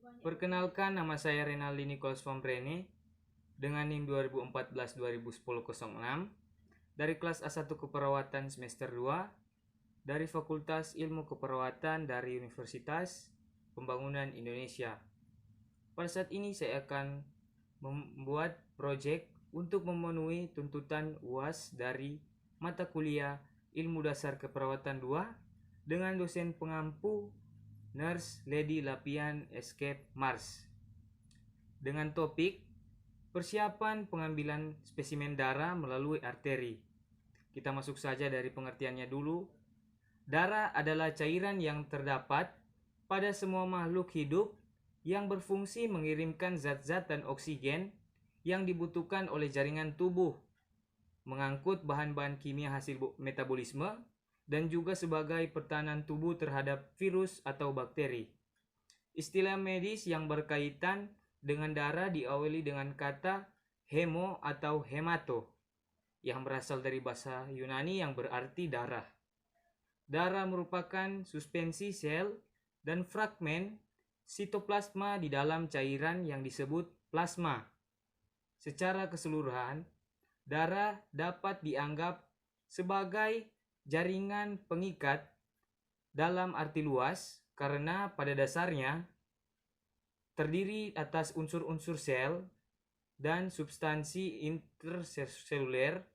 Perkenalkan, nama saya Renaldi Nicholas Vamprene dengan NIM 2014-2010-06 dari kelas A1 Keperawatan semester 2 dari Fakultas Ilmu Keperawatan dari Universitas Pembangunan Indonesia. Pada saat ini saya akan membuat proyek untuk memenuhi tuntutan UAS dari mata kuliah Ilmu Dasar Keperawatan 2 dengan dosen pengampu Nurse Lady Lapian Escape Mars dengan topik persiapan pengambilan spesimen darah melalui arteri. Kita masuk saja dari pengertiannya dulu. Darah adalah cairan yang terdapat pada semua makhluk hidup yang berfungsi mengirimkan zat-zat dan oksigen yang dibutuhkan oleh jaringan tubuh, mengangkut bahan-bahan kimia hasil metabolisme, dan juga sebagai pertahanan tubuh terhadap virus atau bakteri. Istilah medis yang berkaitan dengan darah diawali dengan kata hemo atau hemato yang berasal dari bahasa Yunani yang berarti darah. Darah merupakan suspensi sel dan fragmen sitoplasma di dalam cairan yang disebut plasma. Secara keseluruhan, darah dapat dianggap sebagai jaringan pengikat dalam arti luas karena pada dasarnya terdiri atas unsur-unsur sel dan substansi interseluler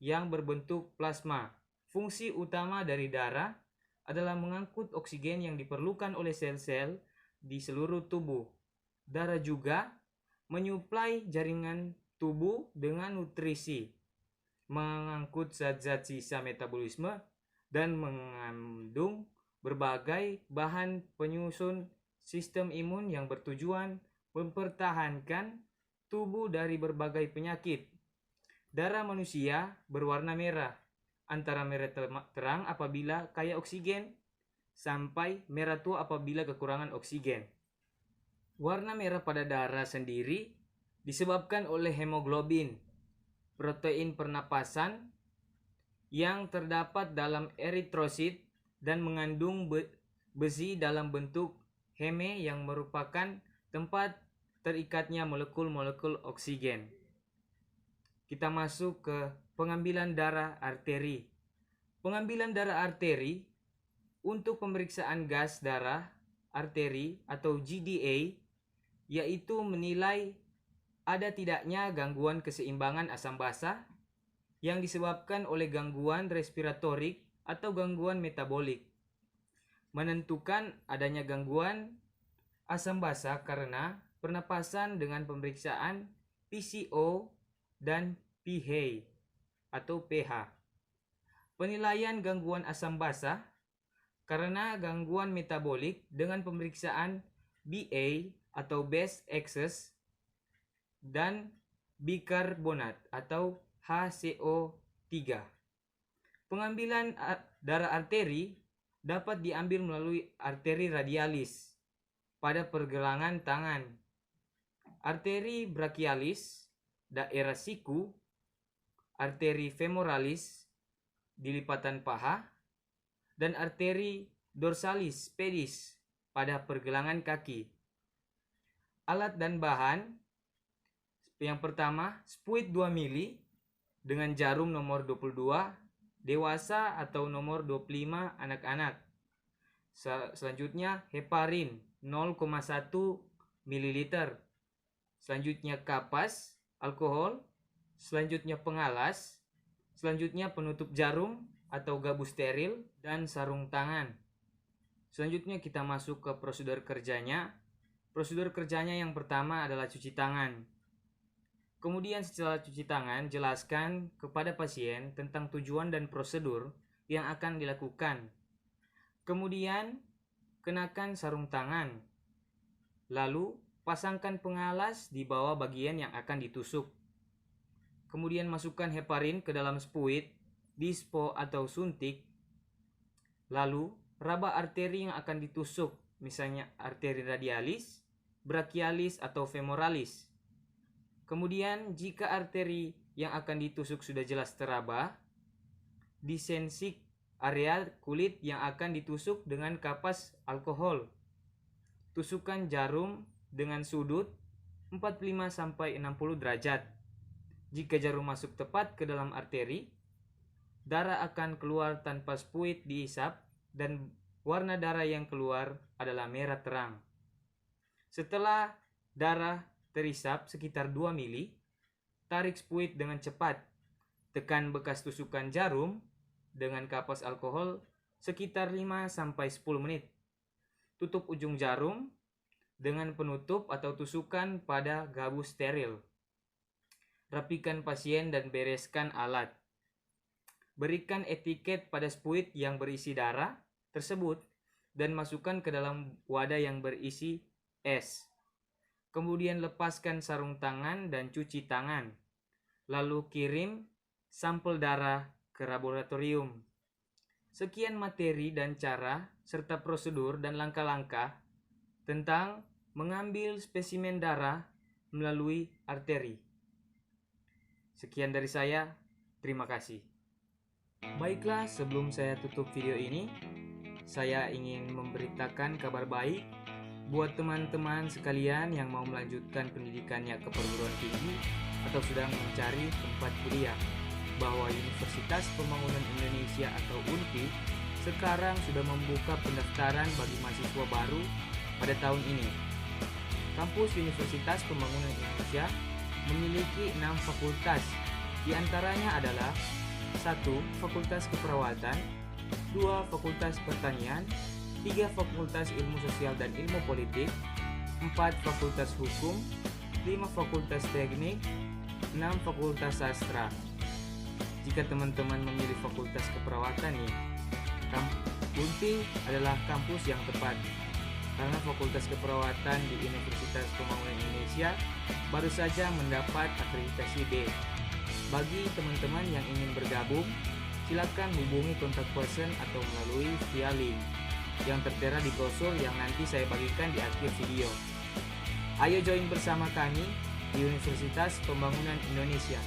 yang berbentuk plasma. Fungsi utama dari darah adalah mengangkut oksigen yang diperlukan oleh sel-sel di seluruh tubuh. Darah juga menyuplai jaringan tubuh dengan nutrisi, mengangkut zat-zat sisa metabolisme, dan mengandung berbagai bahan penyusun sistem imun yang bertujuan mempertahankan tubuh dari berbagai penyakit. Darah manusia berwarna merah, antara merah terang apabila kaya oksigen sampai merah tua apabila kekurangan oksigen. Warna merah pada darah sendiri disebabkan oleh hemoglobin, protein pernapasan yang terdapat dalam eritrosit dan mengandung besi dalam bentuk heme yang merupakan tempat terikatnya molekul-molekul oksigen. Kita masuk ke pengambilan darah arteri. Pengambilan darah arteri untuk pemeriksaan gas darah arteri atau GDA yaitu menilai ada tidaknya gangguan keseimbangan asam basa yang disebabkan oleh gangguan respiratorik atau gangguan metabolik. Menentukan adanya gangguan asam basa karena pernapasan dengan pemeriksaan PCO dan pH atau pH. Penilaian gangguan asam basa karena gangguan metabolik dengan pemeriksaan BA atau base excess dan bikarbonat atau HCO3. Pengambilan darah arteri dapat diambil melalui arteri radialis pada pergelangan tangan, arteri brachialis daerah siku, arteri femoralis di lipatan paha, dan arteri dorsalis pedis pada pergelangan kaki. Alat dan bahan yang pertama, spuit 2 mili dengan jarum nomor 22 dewasa atau nomor 25 anak-anak. Selanjutnya heparin 0,1 ml. Selanjutnya kapas alkohol, selanjutnya pengalas, selanjutnya penutup jarum atau gabus steril, dan sarung tangan. Selanjutnya kita masuk ke prosedur kerjanya. Prosedur kerjanya yang pertama adalah cuci tangan. Kemudian setelah cuci tangan, jelaskan kepada pasien tentang tujuan dan prosedur yang akan dilakukan. Kemudian kenakan sarung tangan. Lalu pasangkan pengalas di bawah bagian yang akan ditusuk. Kemudian masukkan heparin ke dalam spuit, dispo atau suntik. Lalu raba arteri yang akan ditusuk, misalnya arteri radialis, brachialis atau femoralis. Kemudian jika arteri yang akan ditusuk sudah jelas teraba, disensik area kulit yang akan ditusuk dengan kapas alkohol. tusukan jarum dengan sudut 45-60 derajat. Jika jarum masuk tepat ke dalam arteri, darah akan keluar tanpa spuit diisap dan warna darah yang keluar adalah merah terang. Setelah darah terisap sekitar 2 mili, tarik spuit dengan cepat. Tekan bekas tusukan jarum dengan kapas alkohol sekitar 5-10 menit. Tutup ujung jarum dengan penutup atau tusukan pada gabus steril. Rapikan pasien dan bereskan alat. Berikan etiket pada spuit yang berisi darah tersebut dan masukkan ke dalam wadah yang berisi es. Kemudian lepaskan sarung tangan dan cuci tangan. Lalu kirim sampel darah ke laboratorium. Sekian materi dan cara serta prosedur dan langkah-langkah tentang mengambil spesimen darah melalui arteri. Sekian dari saya, terima kasih. Baiklah, sebelum saya tutup video ini, saya ingin memberitakan kabar baik buat teman-teman sekalian yang mau melanjutkan pendidikannya ke perguruan tinggi atau sedang mencari tempat kuliah, bahwa Universitas Pembangunan Indonesia atau UNPI sekarang sudah membuka pendaftaran bagi mahasiswa baru pada tahun ini. Kampus Universitas Pembangunan Indonesia memiliki 6 fakultas, di antaranya adalah 1. Fakultas Keperawatan, 2. Fakultas Pertanian, 3. Fakultas Ilmu Sosial dan Ilmu Politik, 4. Fakultas Hukum, 5. Fakultas Teknik, 6. Fakultas Sastra. Jika teman-teman memilih Fakultas Keperawatan nih, UNPI adalah kampus yang tepat, karena Fakultas Keperawatan di Universitas Pembangunan Indonesia baru saja mendapat akreditasi B. Bagi teman-teman yang ingin bergabung, silakan hubungi kontak person atau melalui via link yang tertera di brosur yang nanti saya bagikan di akhir video. Ayo join bersama kami di Universitas Pembangunan Indonesia.